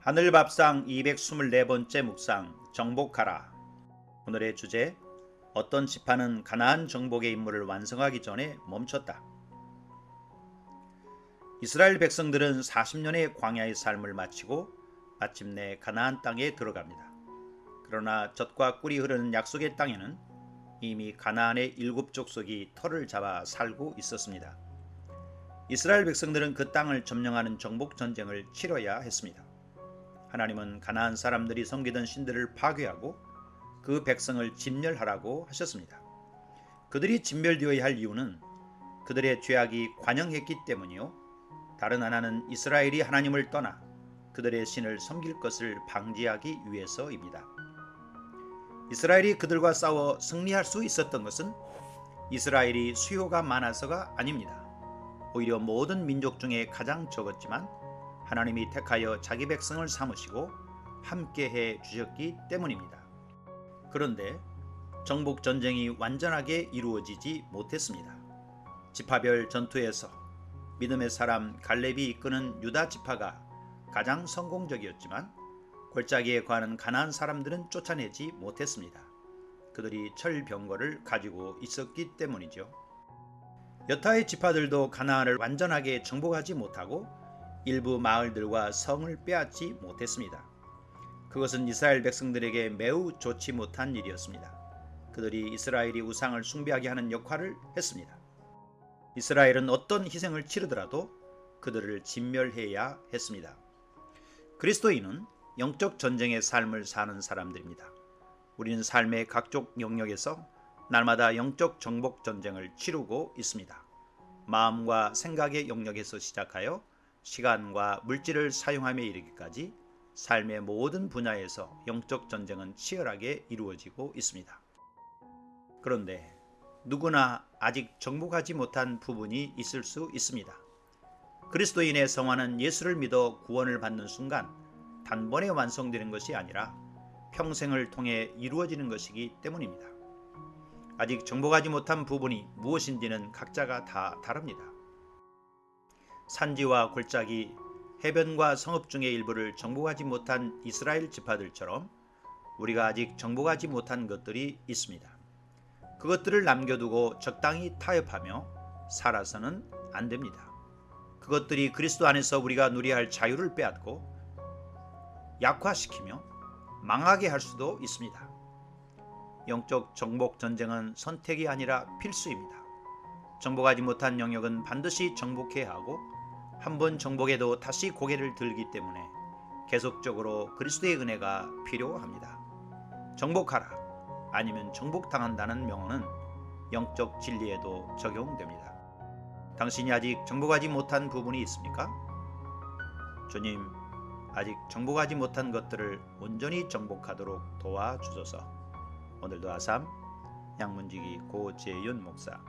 하늘밥상 224번째 묵상 정복하라. 오늘의 주제, 어떤 지파는 가나안 정복의 임무를 완성하기 전에 멈췄다. 이스라엘 백성들은 40년의 광야의 삶을 마치고 마침내 가나안 땅에 들어갑니다. 그러나 젖과 꿀이 흐르는 약속의 땅에는 이미 가나안의 7족속이 터를 잡아 살고 있었습니다. 이스라엘 백성들은 그 땅을 점령하는 정복 전쟁을 치러야 했습니다. 하나님은 가나안 사람들이 섬기던 신들을 파괴하고 그 백성을 진멸하라고 하셨습니다. 그들이 진멸되어야 할 이유는 그들의 죄악이 관영했기 때문이요, 다른 하나는 이스라엘이 하나님을 떠나 그들의 신을 섬길 것을 방지하기 위해서입니다. 이스라엘이 그들과 싸워 승리할 수 있었던 것은 이스라엘이 수요가 많아서가 아닙니다. 오히려 모든 민족 중에 가장 적었지만 하나님이 택하여 자기 백성을 삼으시고 함께해 주셨기 때문입니다. 그런데 정복 전쟁이 완전하게 이루어지지 못했습니다. 지파별 전투에서 믿음의 사람 갈렙이 이끄는 유다 지파가 가장 성공적이었지만 골짜기에 거하는 가나안 사람들은 쫓아내지 못했습니다. 그들이 철병거를 가지고 있었기 때문이죠. 여타의 지파들도 가나안을 완전하게 정복하지 못하고 일부 마을들과 성을 빼앗지 못했습니다. 그것은 이스라엘 백성들에게 매우 좋지 못한 일이었습니다. 그들이 이스라엘이 우상을 숭배하게 하는 역할을 했습니다. 이스라엘은 어떤 희생을 치르더라도 그들을 진멸해야 했습니다. 그리스도인은 영적 전쟁의 삶을 사는 사람들입니다. 우리는 삶의 각종 영역에서 날마다 영적 정복 전쟁을 치르고 있습니다. 마음과 생각의 영역에서 시작하여 시간과 물질을 사용하며 이르기까지 삶의 모든 분야에서 영적 전쟁은 치열하게 이루어지고 있습니다. 그런데 누구나 아직 정복하지 못한 부분이 있을 수 있습니다. 그리스도인의 성화는 예수를 믿어 구원을 받는 순간 단번에 완성되는 것이 아니라 평생을 통해 이루어지는 것이기 때문입니다. 아직 정복하지 못한 부분이 무엇인지는 각자가 다 다릅니다. 산지와 골짜기, 해변과 성읍 중의 일부를 정복하지 못한 이스라엘 지파들처럼 우리가 아직 정복하지 못한 것들이 있습니다. 그것들을 남겨두고 적당히 타협하며 살아서는 안 됩니다. 그것들이 그리스도 안에서 우리가 누려야 할 자유를 빼앗고 약화시키며 망하게 할 수도 있습니다. 영적 정복 전쟁은 선택이 아니라 필수입니다. 정복하지 못한 영역은 반드시 정복해야 하고 한번 정복해도 다시 고개를 들기 때문에 계속적으로 그리스도의 은혜가 필요합니다. 정복하라, 아니면 정복당한다는 명언은 영적 진리에도 적용됩니다. 당신이 아직 정복하지 못한 부분이 있습니까? 주님, 아직 정복하지 못한 것들을 온전히 정복하도록 도와주소서. 오늘도 아삼 양문지기 고재윤 목사.